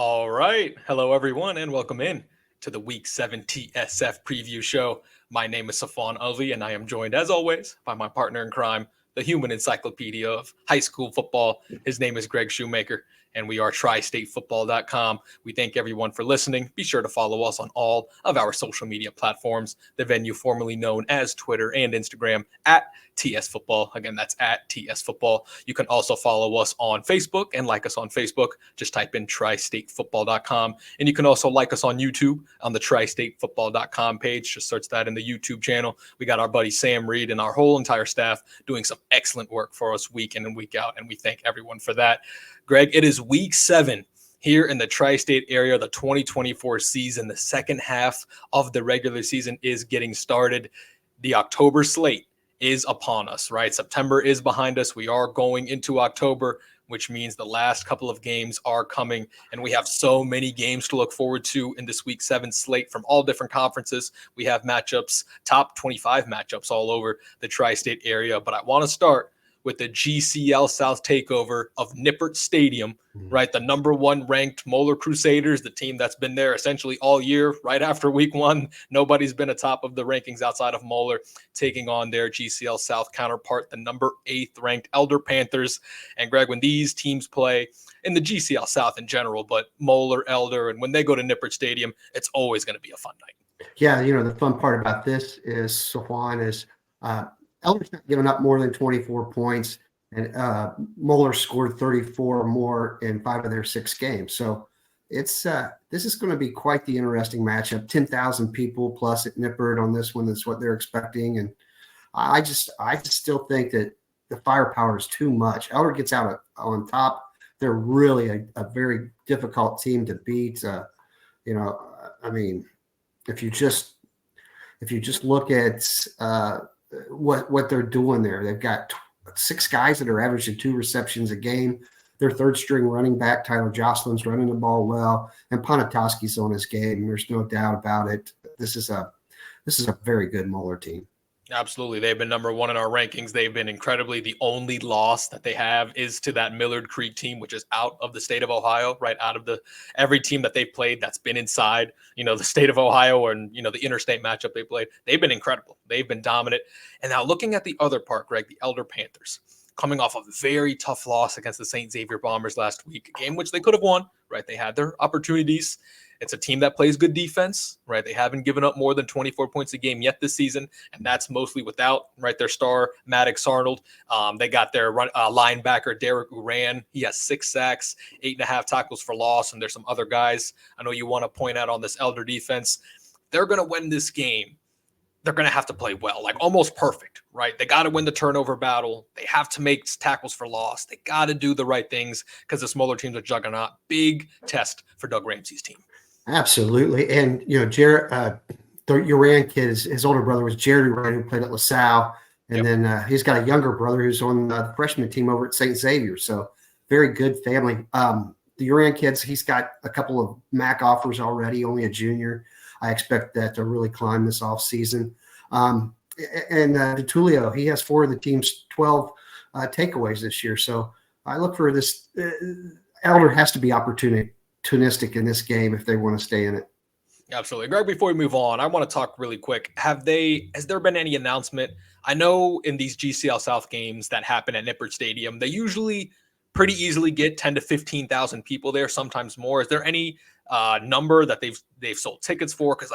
All right. Hello, everyone, and welcome in to the Week 7 TSF preview show. My name is Safwan Ali, and I am joined, as always, by my partner in crime, the human encyclopedia of high school football. His name is Greg Shoemaker, and we are tristatefootball.com. We thank everyone for listening. Be sure to follow us on all of our social media platforms, the venue formerly known as Twitter and Instagram at TS Football. Again, that's at TS Football. You can also follow us on Facebook and like us on Facebook. Just type in tristatefootball.com. And you can also like us on YouTube on the tristatefootball.com page. Just search that in the YouTube channel. We got our buddy Sam Reed and our whole entire staff doing some excellent work for us week in and week out. And we thank everyone for that. Greg, it is week 7 here in the tri-state area. The 2024 season, the second half of the regular season is getting started. The October slate is upon us, right? September is behind us. We are going into October, which means the last couple of games are coming, and we have so many games to look forward to in this week 7 slate from all different conferences. We have matchups, top 25 matchups all over the tri-state area, but I want to start with the GCL South takeover of Nippert Stadium, right? The number 1 ranked Moeller Crusaders, the team that's been there essentially all year, right after week 1. Nobody's been atop of the rankings outside of Moeller, taking on their GCL South counterpart, the number 8th ranked Elder Panthers. And Greg, when these teams play in the GCL South in general, but Moeller, Elder, and when they go to Nippert Stadium, it's always going to be a fun night. Yeah, the fun part about this is, Safwan, is Elder's not giving up more than 24 points, and Moeller scored 34 or more in 5 of their 6 games. So it's this is going to be quite the interesting matchup. 10,000 people plus at Nippert on this one. That's what they're expecting, and I just still think that the firepower is too much. Elder gets out on top. They're really a very difficult team to beat. I mean, if you just look at what they're doing there. They've got 6 guys that are averaging 2 receptions a game. Their third string running back, Tyler Jocelyn's running the ball well, and Ponatoski's on his game. There's no doubt about it. This is a very good Moeller team. Absolutely. They've been number 1 in our rankings. They've been incredibly, the only loss that they have is to that Millard Creek team, which is out of the state of Ohio, right? Out of every team that they've played that's been inside, the state of Ohio and, the interstate matchup they played. They've been incredible. They've been dominant. And now looking at the other part, Greg, the Elder Panthers, coming off a very tough loss against the St. Xavier Bombers last week, a game which they could have won, right? They had their opportunities. It's a team that plays good defense, right? They haven't given up more than 24 points a game yet this season, and that's mostly without, right, their star, Maddox Arnold. They got their linebacker, Derek Uran. He has 6 sacks, 8.5 tackles for loss, and there's some other guys I know you want to point out on this Elder defense. They're going to win this game. They're going to have to play well, like almost perfect, right? They got to win the turnover battle. They have to make tackles for loss. They got to do the right things because the smaller teams are juggernaut. Big test for Doug Ramsey's team. Absolutely. And, Jared, the Uran kid, his older brother was Jared Uran, who played at LaSalle. And then he's got a younger brother who's on the freshman team over at St. Xavier. So very good family. The Uran kids, he's got a couple of MAC offers already, only a junior. I expect that to really climb this offseason. And DeTulio, he has 4 of the team's 12 takeaways this year. So I look for this. Elder has to be opportunistic in this game if they want to stay in it. Absolutely. Greg, before we move on, I want to talk really quick. Has there been any announcement? I know in these GCL South games that happen at Nippert Stadium, they usually pretty easily get 10 to 15,000 people there, sometimes more. Is there any number that they've sold tickets for? Because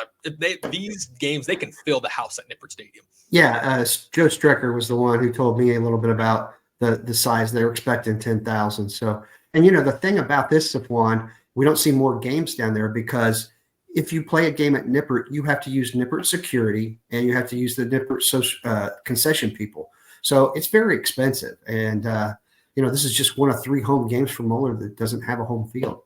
these games, they can fill the house at Nippert Stadium. Yeah, Joe Strecker was the one who told me a little bit about the size. They were expecting 10,000. So, and the thing about this, Safwan, we don't see more games down there because if you play a game at Nippert, you have to use Nippert security and you have to use the Nippert concession people. So it's very expensive. And, this is just one of 3 home games for Moeller that doesn't have a home field.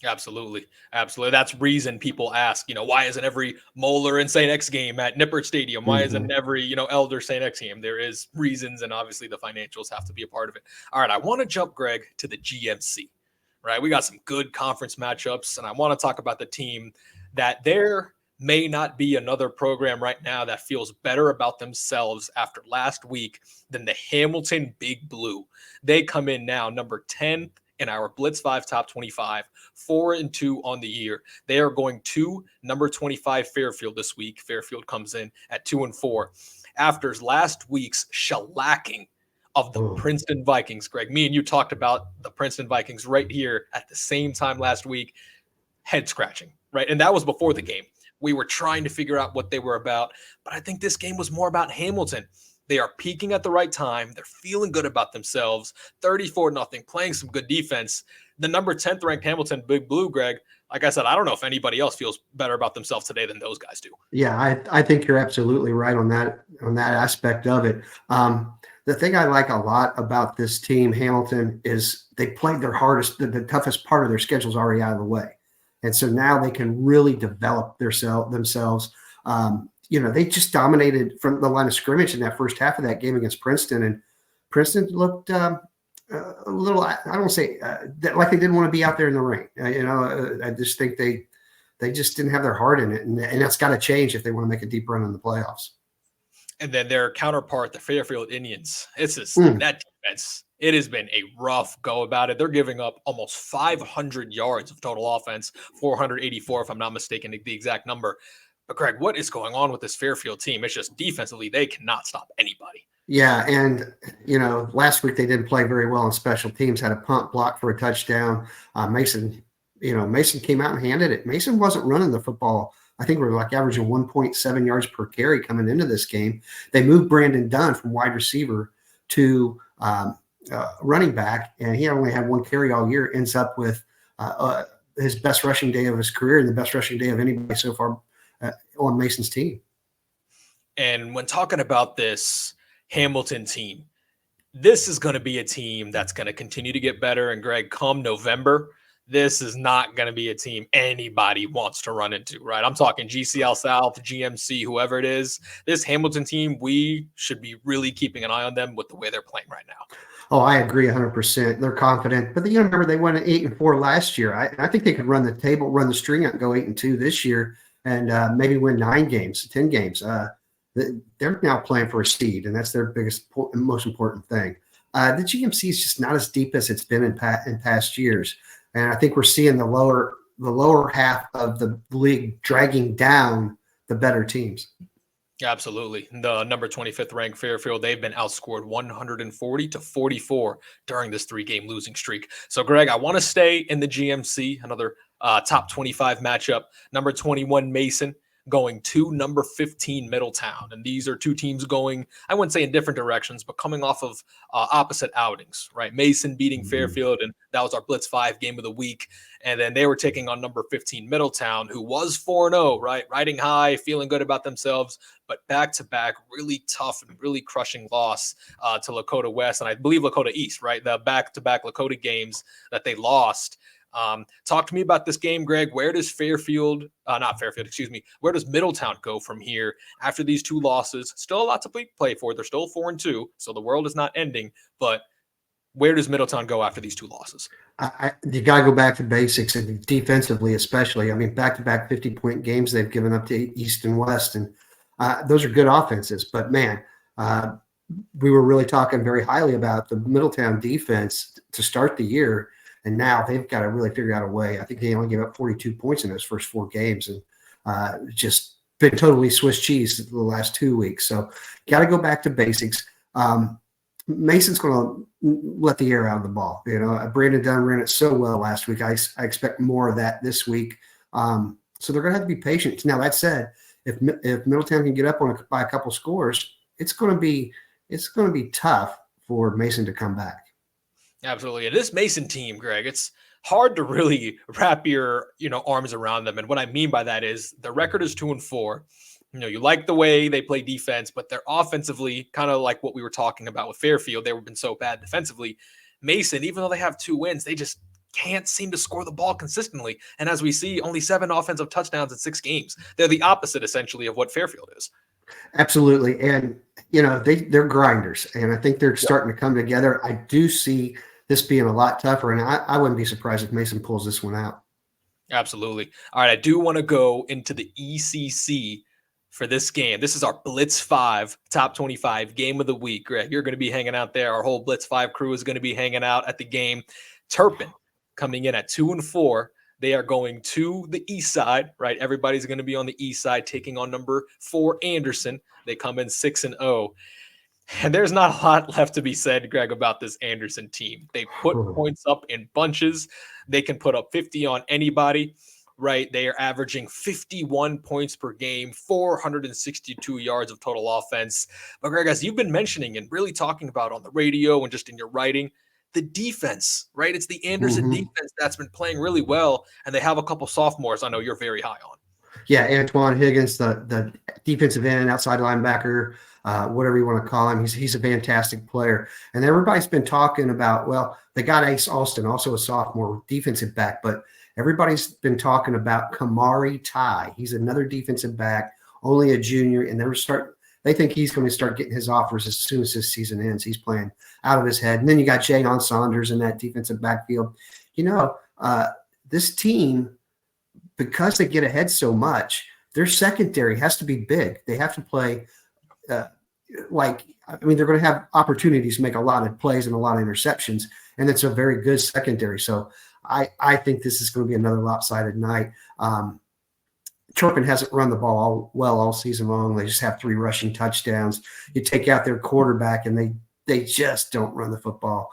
Absolutely. Absolutely. That's reason people ask, why isn't every Moeller and St. X game at Nippert Stadium? Why isn't every, Elder St. X game? There is reasons, and obviously the financials have to be a part of it. All right. I want to jump, Greg, to the GMC. Right, we got some good conference matchups, and I want to talk about the team that there may not be another program right now that feels better about themselves after last week than the Hamilton Big Blue. They come in now number 10 in our Blitz 5 top 25, 4-2 on the year. They are going to number 25 Fairfield this week. Fairfield comes in at 2-4 after last week's shellacking of the Princeton Vikings. Greg, me and you talked about the Princeton Vikings right here at the same time last week. Head scratching, right? And that was before the game. We were trying to figure out what they were about, but I think this game was more about Hamilton. They are peaking at the right time. They're feeling good about themselves. 34-0, playing some good defense. The number 10th ranked Hamilton Big Blue, Greg, like I said, I don't know if anybody else feels better about themselves today than those guys do. Yeah, I think you're absolutely right on that aspect of it. The thing I like a lot about this team, Hamilton, is they played their hardest. The toughest part of their schedule is already out of the way. And so now they can really develop themselves. They just dominated from the line of scrimmage in that first half of that game against Princeton. And Princeton looked a little, I don't say like they didn't want to be out there in the rain. I just think they just didn't have their heart in it. And that's got to change if they want to make a deep run in the playoffs. And then their counterpart, the Fairfield Indians, it's just that defense. It has been a rough go about it. They're giving up almost 500 yards of total offense, 484, if I'm not mistaken, the exact number. But Greg, what is going on with this Fairfield team? It's just defensively, they cannot stop anybody. Yeah, and, last week they didn't play very well on special teams, had a punt block for a touchdown. Mason came out and handed it. Mason wasn't running the football. I think we're like averaging 1.7 yards per carry coming into this game. They moved Brandon Dunn from wide receiver to running back, and he only had one carry all year, ends up with his best rushing day of his career and the best rushing day of anybody so far on Mason's team. And when talking about this Hamilton team, this is going to be a team that's going to continue to get better. And Greg, come November, this is not going to be a team anybody wants to run into, right? I'm talking GCL South, GMC, whoever it is. This Hamilton team, we should be really keeping an eye on them with the way they're playing right now. Oh, I agree 100%. They're confident. But remember, they went 8-4 last year. I think they could run the table, run the string out and go 8-2 this year and maybe win 9 games, 10 games. They're now playing for a seed, and that's their biggest and most important thing. The GMC is just not as deep as it's been in past years. And I think we're seeing the lower half of the league dragging down the better teams. Absolutely. The number 25th ranked Fairfield, they've been outscored 140-44 during this 3-game losing streak. So, Greg, I want to stay in the GMC, another top 25 matchup. Number 21, Mason, going to number 15, Middletown. And these are two teams going, I wouldn't say in different directions, but coming off of opposite outings, right? Mason beating Fairfield, and that was our Blitz 5 game of the week. And then they were taking on number 15, Middletown, who was 4-0, right? Riding high, feeling good about themselves, but back-to-back, really tough and really crushing loss to Lakota West, and I believe Lakota East, right? The back-to-back Lakota games that they lost. Talk to me about this game, Greg. Where does where does Middletown go from here after these 2 losses? Still a lot to play for. They're still 4-2, so the world is not ending, but where does Middletown go after these 2 losses? You got to go back to basics, and defensively especially. I mean, back-to-back 50-point games they've given up to East and West, and those are good offenses. But, man, we were really talking very highly about the Middletown defense to start the year, and now they've got to really figure out a way. I think they only gave up 42 points in those first 4 games, and just been totally Swiss cheese the last 2 weeks. So got to go back to basics. Mason's going to let the air out of the ball. Brandon Dunn ran it so well last week. I expect more of that this week. So they're going to have to be patient. Now, that said, if Middletown can get up by a couple scores, it's going to be tough for Mason to come back. Absolutely. And this Mason team, Greg, it's hard to really wrap your arms around them. And what I mean by that is the record is 2-4. You like the way they play defense, but they're offensively kind of like what we were talking about with Fairfield. They've been so bad defensively. Mason, even though they have 2 wins, they just can't seem to score the ball consistently. And as we see, only 7 offensive touchdowns in 6 games. They're the opposite, essentially, of what Fairfield is. Absolutely. And, they're grinders, and I think they're starting to come together. I do see this being a lot tougher, and I wouldn't be surprised if Mason pulls this one out. Absolutely. All right, I do want to go into the ECC for this game. This is our Blitz 5 top 25 game of the week. Greg, you're going to be hanging out there. Our whole Blitz 5 crew is going to be hanging out at the game. Turpin coming in at 2-4. They are going to the east side, right? Everybody's going to be on the east side taking on number 4 Anderson. They come in 6-0. And there's not a lot left to be said, Greg, about this Anderson team. They put points up in bunches. They can put up 50 on anybody, right? They are averaging 51 points per game, 462 yards of total offense. But Greg, as you've been mentioning and really talking about on the radio and just in your writing, the defense, right? It's the Anderson defense that's been playing really well. And they have a couple sophomores I know you're very high on. Yeah, Antoine Higgins, the defensive end, outside linebacker, whatever you want to call him. He's a fantastic player. And everybody's been talking about, well, they got Ace Austin, also a sophomore defensive back, but everybody's been talking about Kamari Ty. He's another defensive back, only a junior, and they think he's going to start getting his offers as soon as this season ends. He's playing out of his head. And then you got Jayon Saunders in that defensive backfield. This team, because they get ahead so much, their secondary has to be big. They have to play they're going to have opportunities to make a lot of plays and a lot of interceptions, and it's a very good secondary. So I think this is going to be another lopsided night. Turpin hasn't run the ball all season long. They just have 3 rushing touchdowns. You take out their quarterback, and they just don't run the football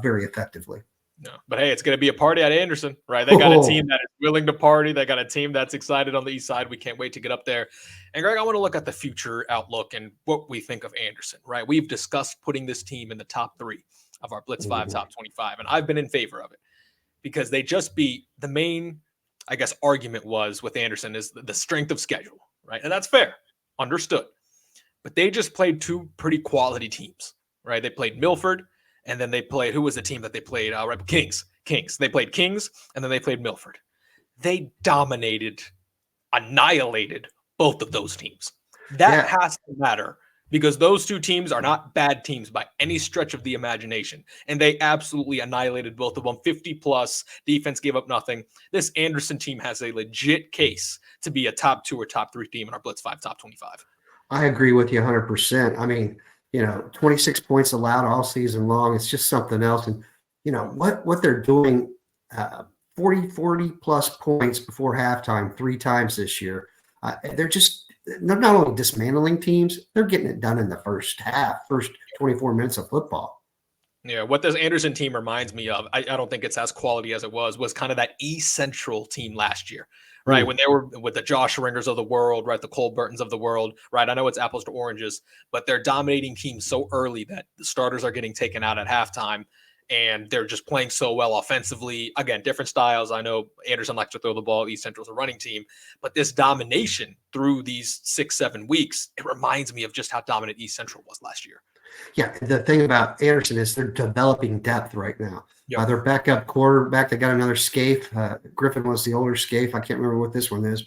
very effectively. No, but hey, it's going to be a party at Anderson, right? They got a team that is willing to party. They got a team that's excited on the east side. We can't wait to get up there. And Greg, I want to look at the future outlook and what we think of Anderson, right? We've discussed putting this team in the top 3 of our Blitz 5 top 25, and I've been in favor of it because they just beat the main, I guess, argument was with Anderson is the strength of schedule, right? And that's fair, understood. But they just played 2 pretty quality teams, right? They played Milford. And then they played, who was the team that they played? Right, Kings. They played Kings, and then they played Milford. They annihilated both of those teams. That has to matter because those 2 teams are not bad teams by any stretch of the imagination. And they absolutely annihilated both of them. 50+, defense gave up nothing. This Anderson team has a legit case to be a top 2 or top 3 team in our Blitz 5 top 25. I agree with you 100%. I mean, 26 points allowed all season long. It's just something else. And, what they're doing, 40 plus points before halftime 3 times this year. They're not only dismantling teams, they're getting it done in the first 24 minutes of football. Yeah, what this Anderson team reminds me of, I don't think it's as quality as it was kind of that East Central team last year. Right, when they were with the Josh Ringers of the world, right, the Cole Burtons of the world, right? I know it's apples to oranges, but they're dominating teams so early that the starters are getting taken out at halftime, and they're just playing so well offensively. Again, different styles. I know Anderson likes to throw the ball. East Central's a running team, but this domination through these 6-7 weeks, it reminds me of just how dominant East Central was last year. Yeah, the thing about Anderson is they're developing depth right now. Yep. Their backup quarterback, they got another Scaife. Griffin was the older Scaife. I can't remember what this one is,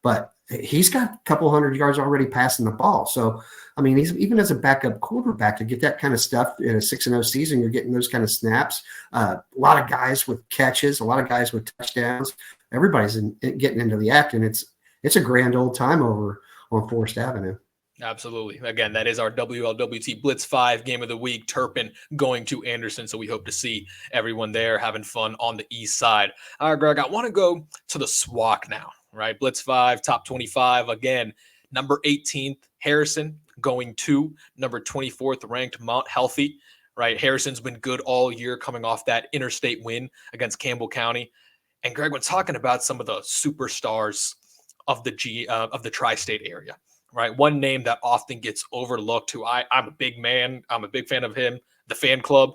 but he's got a couple hundred yards already passing the ball. So, I mean, he's even as a backup quarterback to get that kind of stuff in a 6-0 season, you're getting those kind of snaps. A lot of guys with catches, a lot of guys with touchdowns. Everybody's getting into the act, and it's a grand old time over on Forest Avenue. Absolutely. Again, that is our WLWT Blitz 5 game of the week. Turpin going to Anderson. So we hope to see everyone there having fun on the east side. All right, Greg, I want to go to the SWAC now, right? Blitz 5, top 25. Again, number 18th, Harrison going to number 24th ranked Mount Healthy, right? Harrison's been good all year coming off that interstate win against Campbell County. And Greg, when talking about some of the superstars of the tri-state area, right? One name that often gets overlooked, who I'm a big fan of him, the fan club.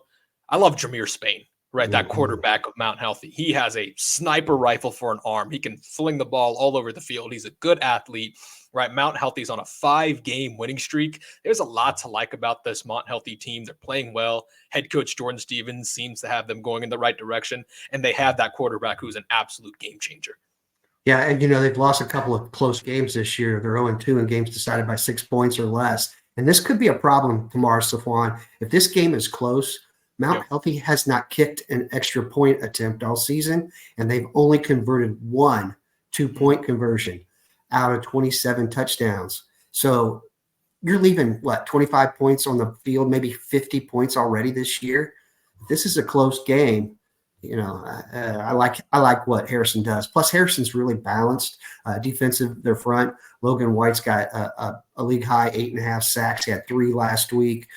I love Jameer Spain, right? That quarterback of Mount Healthy. He has a sniper rifle for an arm. He can fling the ball all over the field. He's a good athlete, right? Mount Healthy's on a 5-game winning streak. There's a lot to like about this Mount Healthy team. They're playing well. Head coach Jordan Stevens seems to have them going in the right direction, and they have that quarterback who's an absolute game changer. Yeah, and they've lost a couple of close games this year. They're 0-2 in games decided by 6 points or less. And this could be a problem tomorrow, Safwan. If this game is close, Mount Healthy has not kicked an extra point attempt all season, and they've only converted 1 2-point conversion out of 27 touchdowns. So you're leaving, 25 points on the field, maybe 50 points already this year. This is a close game. I like what Harrison does. Plus, Harrison's really balanced defensive. Their front. Logan White's got a league high 8.5 sacks. He had 3 last week.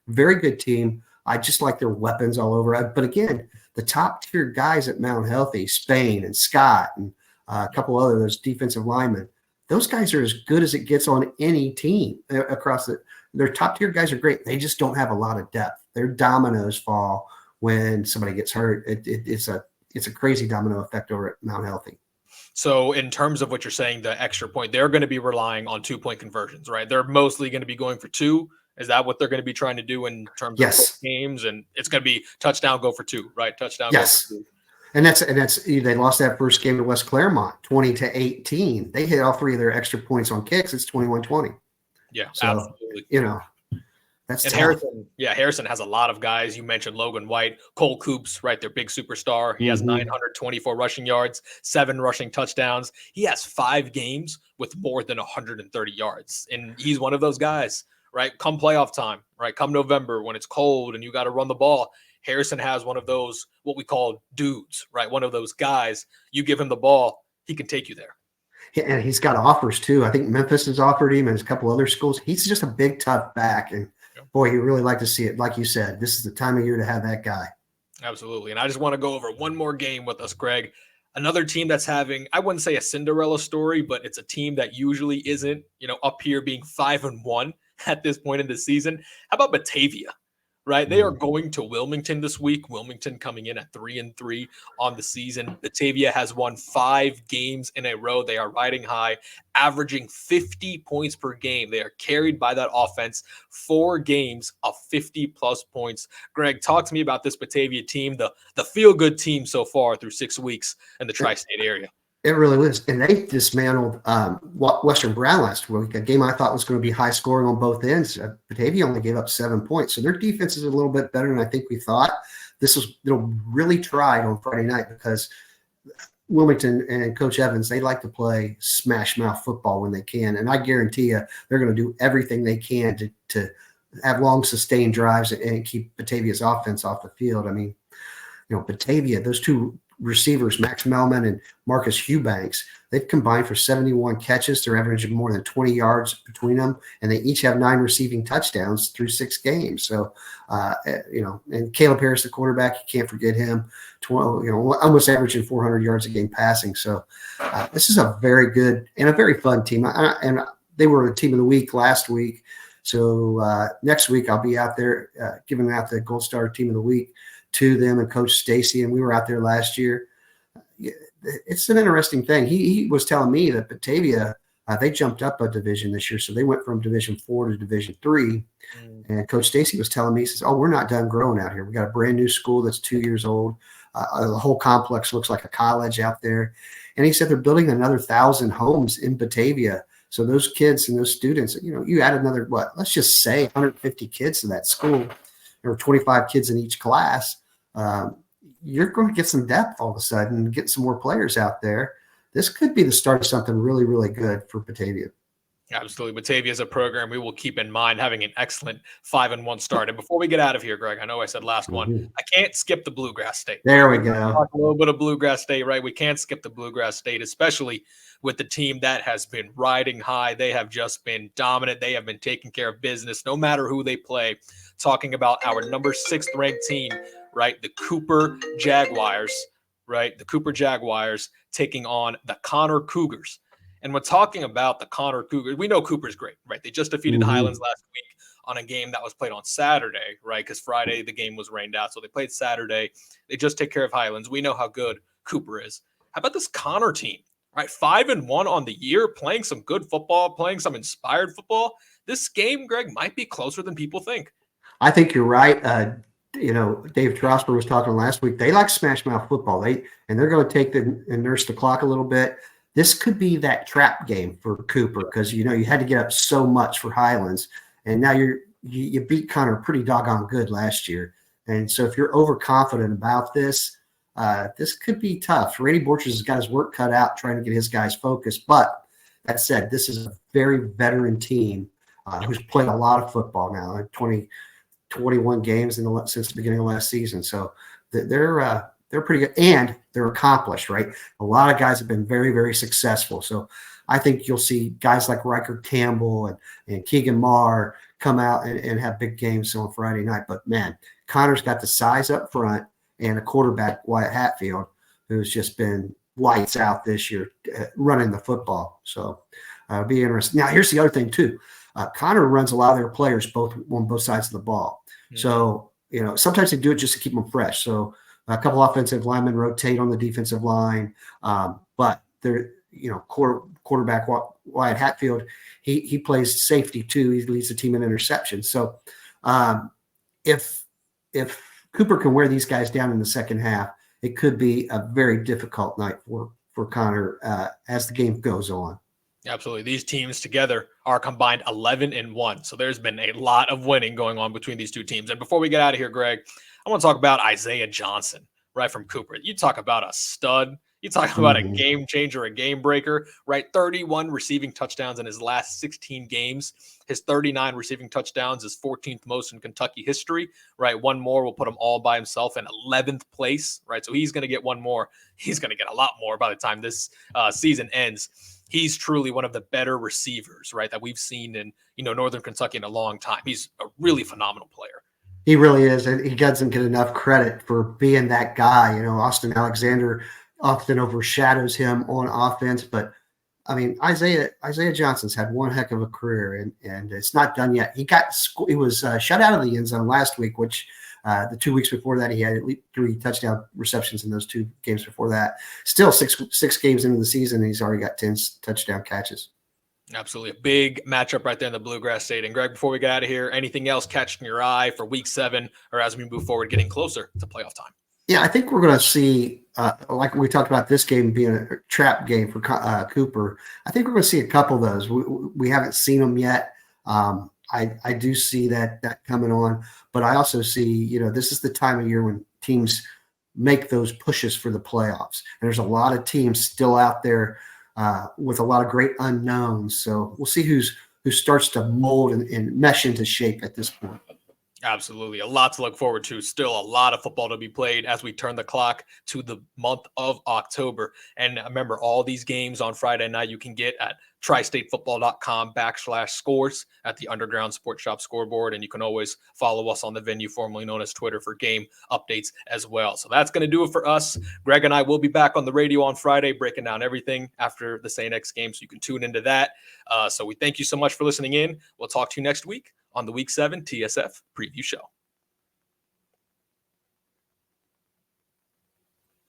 Very good team. I just like their weapons all over. But again, the top tier guys at Mount Healthy, Spain and Scott and a couple other those defensive linemen. Those guys are as good as it gets on any team across their top tier guys are great. They just don't have a lot of depth. Their dominoes fall when somebody gets hurt. It's a crazy domino effect over at Mount Healthy. So in terms of what you're saying, the extra point, they're going to be relying on 2-point conversions, right? They're mostly going to be going for 2. Is that what they're going to be trying to do in terms of games? And it's going to be touchdown, go for 2, right? Touchdown, yes. Go for 2. And that's they lost that first game to West Claremont, 20-18. They hit all 3 of their extra points on kicks. It's 21-20. Yeah, so, absolutely. That's and tough. Harrison has a lot of guys. You mentioned Logan White, Cole Coops, right? Their big superstar. He has 924 rushing yards, 7 rushing touchdowns. He has 5 games with more than 130 yards. And he's one of those guys, right? Come playoff time, right? Come November when it's cold and you got to run the ball. Harrison has one of those, what we call dudes, right? One of those guys. You give him the ball, he can take you there. And he's got offers too. I think Memphis has offered him and a couple other schools. He's just a big, tough back. And boy, you really like to see it. Like you said, this is the time of year to have that guy. Absolutely. And I just want to go over one more game with us, Greg. Another team that's having, I wouldn't say a Cinderella story, but it's a team that usually isn't, up here being 5-1 at this point in the season. How about Batavia? Right, they are going to Wilmington this week. Wilmington coming in at 3-3 on the season. Batavia has won 5 games in a row. They are riding high, averaging 50 points per game. They are carried by that offense. 4 games of 50-plus points. Greg, talk to me about this Batavia team, the feel-good team so far through 6 weeks in the tri-state area. It really is. And they dismantled Western Brown last week, a game I thought was going to be high scoring on both ends. Batavia only gave up 7 points. So their defense is a little bit better than I think we thought. They'll really tried on Friday night because Wilmington and Coach Evans, they like to play smash mouth football when they can. And I guarantee you they're going to do everything they can to have long sustained drives and keep Batavia's offense off the field. I mean, Batavia, those 2 receivers, Max Melman and Marcus Hughbanks, they've combined for 71 catches. They're averaging more than 20 yards between them, and they each have 9 receiving touchdowns through 6 games. So, and Caleb Harris, the quarterback, you can't forget him. Almost averaging 400 yards a game passing. So, this is a very good and a very fun team. And they were a team of the week last week. So next week I'll be out there giving out the Gold Star Team of the Week to them and Coach Stacy, and we were out there last year. It's an interesting thing. He was telling me that Batavia, they jumped up a division this year, so they went from Division 4 to Division 3. And Coach Stacy was telling me, he says, "Oh, we're not done growing out here. We got a brand new school that's 2 years old. The whole complex looks like a college out there." And he said they're building another 1,000 homes in Batavia. So those kids and those students, you add another, let's just say 150 kids to that school. There were 25 kids in each class. You're going to get some depth all of a sudden and get some more players out there. This could be the start of something really, really good for Batavia. Absolutely. Batavia is a program we will keep in mind, having an excellent 5-1 start. And before we get out of here, Greg, I know I said last one, I can't skip the Bluegrass State. There we go. Talk a little bit of Bluegrass State, right? We can't skip the Bluegrass State, especially with the team that has been riding high. They have just been dominant. They have been taking care of business no matter who they play. Talking about our number 6th ranked team, right? The Cooper Jaguars, right? The Cooper Jaguars taking on the Connor Cougars. And when talking about the Connor Cougars, we know Cooper's great, right? They just defeated Highlands last week on a game that was played on Saturday, right? Because Friday the game was rained out. So they played Saturday. They just take care of Highlands. We know how good Cooper is. How about this Connor team, right? 5-1 on the year, playing some good football, playing some inspired football. This game, Greg, might be closer than people think. I think you're right. Dave Trosper was talking last week. They like smash mouth football. They're going to take and nurse the clock a little bit. This could be that trap game for Cooper because you had to get up so much for Highlands, and now you beat Connor pretty doggone good last year. And so if you're overconfident about this, this could be tough. Randy Borchers has got his work cut out trying to get his guys focused. But that said, this is a very veteran team who's played a lot of football now, 21 games since the beginning of last season. So they're they're pretty good, and they're accomplished, right? A lot of guys have been very, very successful. So I think you'll see guys like Riker Campbell and Keegan Marr come out and have big games on Friday night. But man, Connor's got the size up front and a quarterback, Wyatt Hatfield, who's just been lights out this year running the football. So it'll be interesting. Now, here's the other thing too. Connor runs a lot of their players on both sides of the ball. Mm-hmm. So, sometimes they do it just to keep them fresh. So a couple offensive linemen rotate on the defensive line. But they're, quarterback Wyatt Hatfield, he plays safety too. He leads the team in interceptions. So if Cooper can wear these guys down in the second half, it could be a very difficult night for Connor as the game goes on. Absolutely. These teams together are combined 11-1. So there's been a lot of winning going on between these two teams. And before we get out of here, Greg, I want to talk about Isaiah Johnson, right, from Cooper. You talk about a stud. You talk about a game changer, a game breaker, right? 31 receiving touchdowns in his last 16 games. His 39 receiving touchdowns is 14th most in Kentucky history, right? One more will put him all by himself in 11th place, right? So he's going to get one more. He's going to get a lot more by the time this season ends. He's truly one of the better receivers, right, that we've seen in, Northern Kentucky in a long time. He's a really phenomenal player. He really is. And he doesn't get enough credit for being that guy. Austin Alexander often overshadows him on offense, but I mean, Isaiah Johnson's had one heck of a career, and it's not done yet. He was shut out of the end zone last week, which the 2 weeks before that, he had at least 3 touchdown receptions in those 2 games before that. Still six games into the season, and he's already got 10 touchdown catches. Absolutely. A big matchup right there in the Bluegrass State. And Greg, before we get out of here, anything else catching your eye for week 7 or as we move forward, getting closer to playoff time? Yeah, I think we're going to see, like we talked about this game being a trap game for Cooper. I think we're going to see a couple of those. We haven't seen them yet. I do see that coming on, but I also see, this is the time of year when teams make those pushes for the playoffs. And there's a lot of teams still out there with a lot of great unknowns. So we'll see who starts to mold and mesh into shape at this point. Absolutely. A lot to look forward to. Still a lot of football to be played as we turn the clock to the month of October. And remember, all these games on Friday night you can get at tristatefootball.com/scores at the Underground Sports Shop scoreboard. And you can always follow us on the venue formerly known as Twitter for game updates as well. So that's going to do it for us. Greg and I will be back on the radio on Friday breaking down everything after the St. X game. So you can tune into that. So we thank you so much for listening in. We'll talk to you next week on the Week 7 TSF Preview Show.